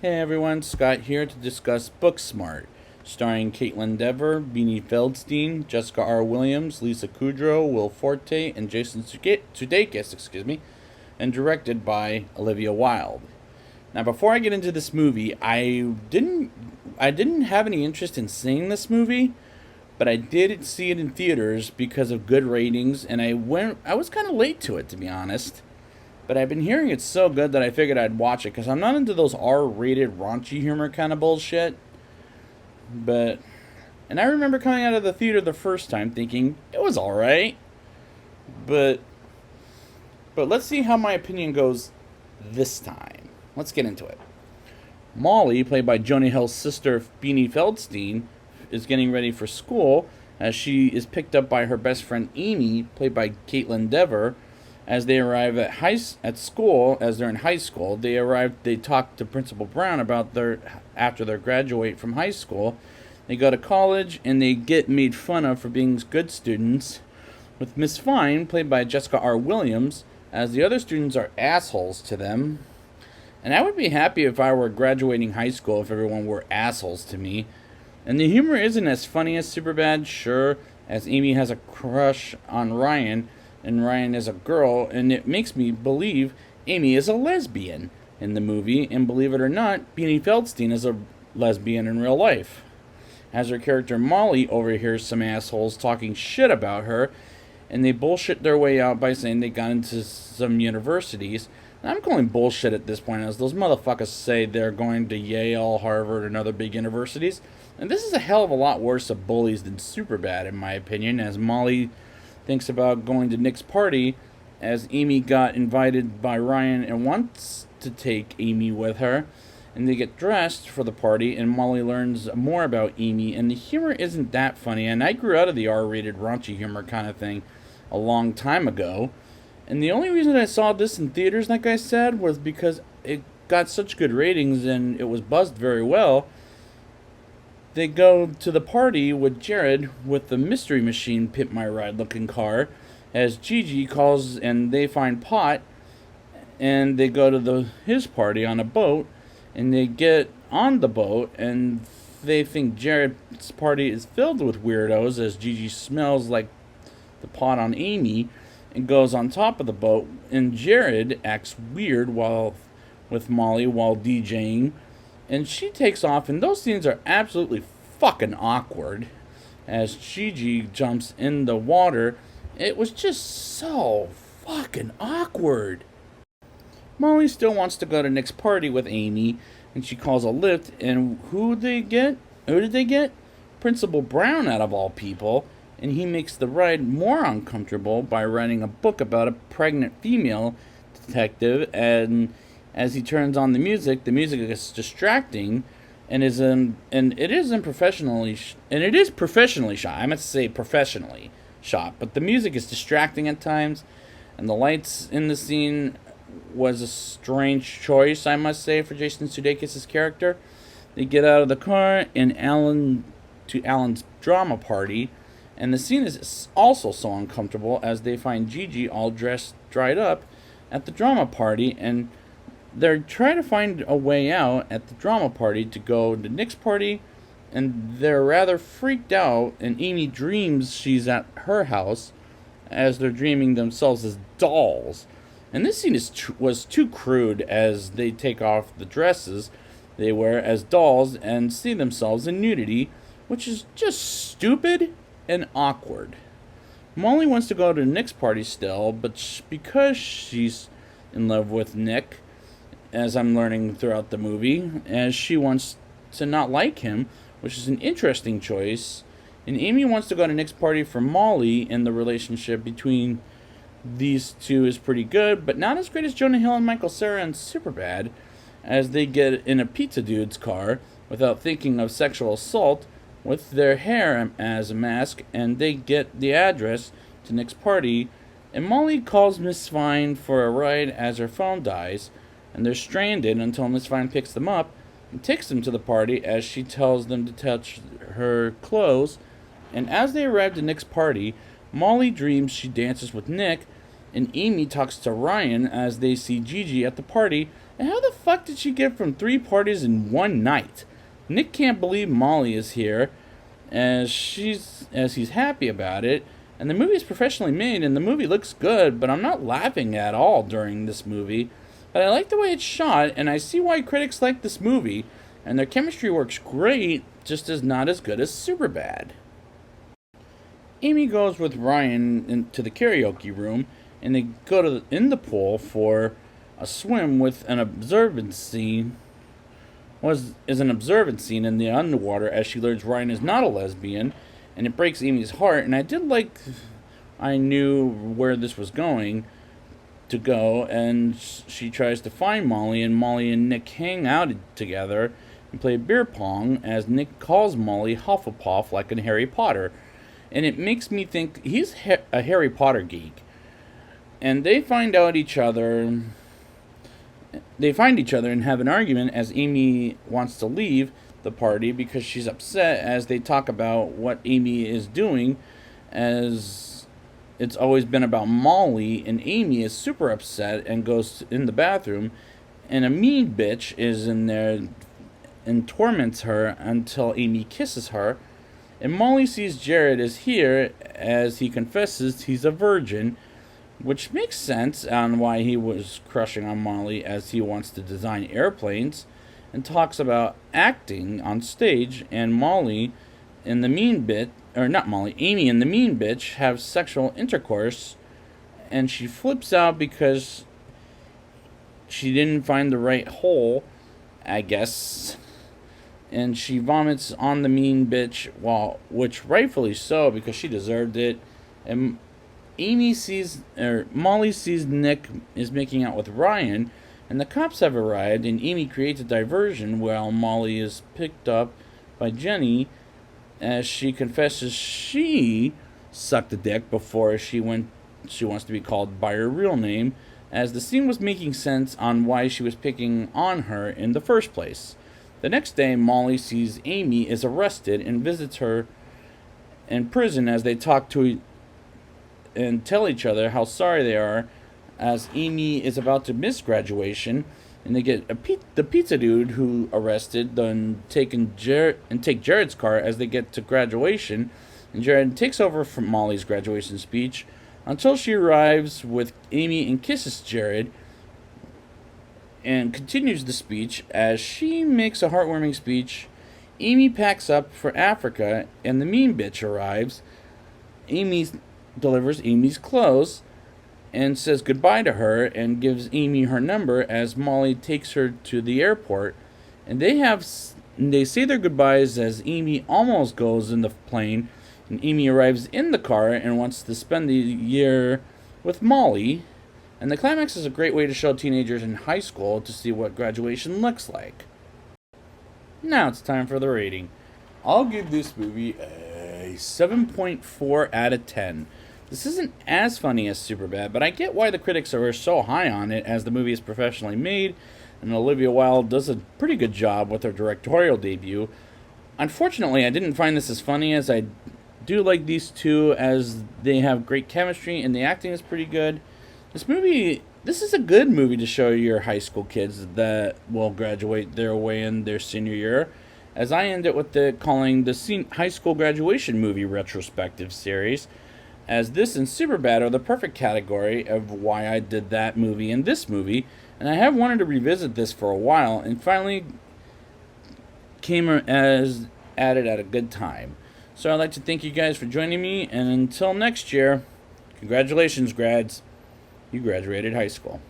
Hey everyone, Scott here to discuss Booksmart, starring Caitlin Dever, Beanie Feldstein, Jessica R. Williams, Lisa Kudrow, Will Forte, and Jason Sudeikis, and directed by Olivia Wilde. Now, before I get into this movie, I didn't have any interest in seeing this movie, but I did see it in theaters because of good ratings, and I was kind of late to it, to be honest. But I've been hearing it's so good that I figured I'd watch it because I'm not into those R-rated raunchy humor kind of bullshit. But and I remember coming out of the theater the first time thinking it was all right. But let's see how my opinion goes this time. Let's get into it. Molly, played by Jonah Hill's sister Beanie Feldstein, is getting ready for school as she is picked up by her best friend Amy, played by Caitlin Dever. As they arrive at school, as they're in high school, they talk to Principal Brown about after they graduate from high school. They go to college and they get made fun of for being good students, with Miss Fine, played by Jessica R. Williams, as the other students are assholes to them. And I would be happy if I were graduating high school if everyone were assholes to me. And the humor isn't as funny as Superbad, sure, as Amy has a crush on Ryan, and Ryan is a girl, and it makes me believe Amy is a lesbian in the movie, and believe it or not, Beanie Feldstein is a lesbian in real life. As her character Molly overhears some assholes talking shit about her, and they bullshit their way out by saying they got into some universities. And I'm calling bullshit at this point, as those motherfuckers say they're going to Yale, Harvard, and other big universities. And this is a hell of a lot worse of bullies than Superbad, in my opinion, as Molly thinks about going to Nick's party, as Amy got invited by Ryan and wants to take Amy with her. And they get dressed for the party, and Molly learns more about Amy, and the humor isn't that funny. And I grew out of the R-rated raunchy humor kind of thing a long time ago. And the only reason I saw this in theaters, like I said, was because it got such good ratings and it was buzzed very well. They go to the party with Jared with the Mystery Machine Pimp My Ride looking car, as Gigi calls and they find pot, and they go to his party on a boat, and they get on the boat and they think Jared's party is filled with weirdos, as Gigi smells like the pot on Amy and goes on top of the boat, and Jared acts weird with Molly while DJing, and she takes off, and those scenes are absolutely fucking awkward as Gigi jumps in the water. It was just so fucking awkward. Molly still wants to go to Nick's party with Amy, and she calls a lift, and who did they get? Principal Brown, out of all people, and he makes the ride more uncomfortable by writing a book about a pregnant female detective, and as he turns on the music is distracting, and it is professionally shot. I meant to say professionally shot, but the music is distracting at times, and the lights in the scene was a strange choice, I must say, for Jason Sudeikis' character. They get out of the car and Alan's drama party, and the scene is also so uncomfortable as they find Gigi all dried up at the drama party, and they're trying to find a way out at the drama party to go to Nick's party, and they're rather freaked out, and Amy dreams she's at her house as they're dreaming themselves as dolls. And this scene was too crude, as they take off the dresses they wear as dolls and see themselves in nudity, which is just stupid and awkward. Molly wants to go to Nick's party still, but because she's in love with Nick, as I'm learning throughout the movie, as she wants to not like him, which is an interesting choice. And Amy wants to go to Nick's party for Molly, and the relationship between these two is pretty good, but not as great as Jonah Hill and Michael Cera in Superbad, as they get in a pizza dude's car without thinking of sexual assault with their hair as a mask, and they get the address to Nick's party, and Molly calls Miss Fine for a ride as her phone dies, and they're stranded until Miss Fine picks them up and takes them to the party, as she tells them to touch her clothes. And as they arrive at Nick's party, Molly dreams she dances with Nick, and Amy talks to Ryan as they see Gigi at the party, And how the fuck did she get from 3 parties in one night? Nick can't believe Molly is here, as he's happy about it. And the movie is professionally made, and the movie looks good, but I'm not laughing at all during this movie. But I like the way it's shot, and I see why critics like this movie, and their chemistry works great, just is not as good as Superbad. Amy goes with Ryan into the karaoke room, and they go in the pool for a swim with an observance scene. Is an observance scene in the underwater as she learns Ryan is not a lesbian, and it breaks Amy's heart. And I knew where this was going to go, and she tries to find Molly, and Molly and Nick hang out together and play beer pong as Nick calls Molly Hufflepuff like in Harry Potter. And it makes me think he's a Harry Potter geek. And they find each other and have an argument as Amy wants to leave the party because she's upset as they talk about what Amy is doing, as it's always been about Molly, and Amy is super upset and goes in the bathroom, and a mean bitch is in there and torments her until Amy kisses her. And Molly sees Jared is here as he confesses he's a virgin, which makes sense on why he was crushing on Molly, as he wants to design airplanes, and talks about acting on stage. And Molly and the mean bitch, or not Molly, Amy and the mean bitch have sexual intercourse, and she flips out because she didn't find the right hole, I guess. And she vomits on the mean bitch, which rightfully so, because she deserved it. And Molly sees Nick is making out with Ryan, and the cops have arrived, and Amy creates a diversion while Molly is picked up by Jenny, as she confesses she sucked a dick before she wants to be called by her real name, as the scene was making sense on why she was picking on her in the first place. The next day, Molly sees Amy is arrested and visits her in prison as they talk to and tell each other how sorry they are, as Amy is about to miss graduation, and they get the pizza dude who arrested, then take Jared's car as they get to graduation, and Jared takes over from Molly's graduation speech until she arrives with Amy and kisses Jared, and continues the speech. As she makes a heartwarming speech, Amy packs up for Africa, and the mean bitch arrives. Amy delivers Amy's clothes and says goodbye to her and gives Amy her number as Molly takes her to the airport. And they say their goodbyes as Amy almost goes in the plane, and Amy arrives in the car and wants to spend the year with Molly. And the climax is a great way to show teenagers in high school to see what graduation looks like. Now it's time for the rating. I'll give this movie a 7.4 out of 10. This isn't as funny as Superbad, but I get why the critics are so high on it, as the movie is professionally made, and Olivia Wilde does a pretty good job with her directorial debut. Unfortunately, I didn't find this as funny, as I do like these two, as they have great chemistry and the acting is pretty good. This is a good movie to show your high school kids that will graduate their way in their senior year, as I end it with calling the high school graduation movie retrospective series, as this and Superbad are the perfect category of why I did that movie and this movie, and I have wanted to revisit this for a while, and finally came at it at a good time. So I'd like to thank you guys for joining me, and until next year, congratulations, grads. You graduated high school.